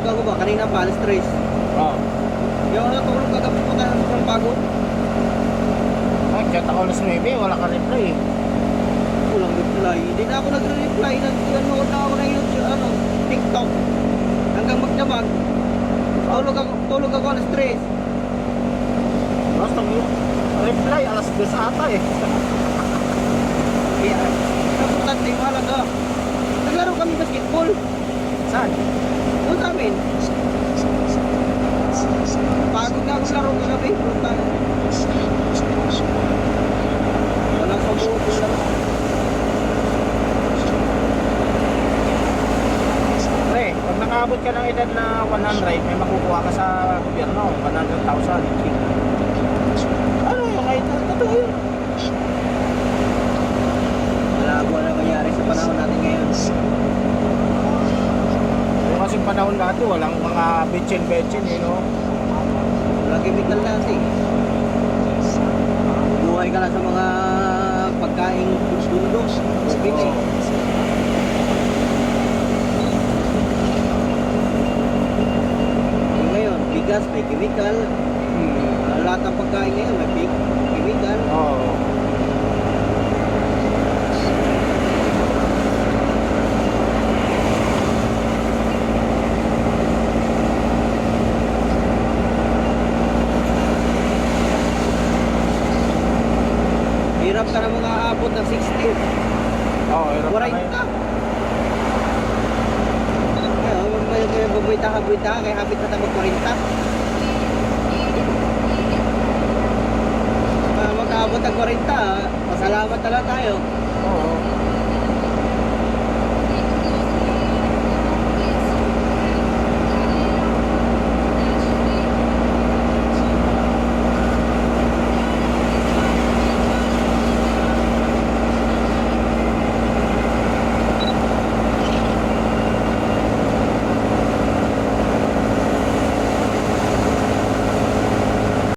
ako ba? Kanina pa, alas 3. Oo. Yung ako natulog kagabi po na ng bago. Ay, chat ako alas 9, wala ka reply eh. Walang reply. Hindi na ako nagre-reply. Nanood na ako ng YouTube, TikTok. Hanggang magdamag. Tulog ako alas 3. Basta reply, alas 2 ata eh. Kaya, importante, mahalaga. Naglaro kami basketball. Saan? Doon sa amin. Pagod na ako laro kagabi. Punta. Walang pabuo lang. Pre, pag nakaabot ka ng edad na 100, may makukuha ka sa gobyerno, 100,000. Ano yung kahit na? Totoo yun. Malabo na nangyari sa panahon natin ngayon. Yung kasing panahon dati, walang mga betchin-betchin eh, no? Walang chemical na kasi. Buhay ka lang sa mga pagkain dundong. Pinay. Ngayon, bigas may chemical. Lahat ng pagkain ngayon may chemical. Oo. Hirap ka na mga aabot ng 60. Oo, hirap na 40. ngayon. Kaya bubuita ka, kaya habit na tayo mag-40. Mag-aabot ng 40, pasalamat na lang tayo. Oo.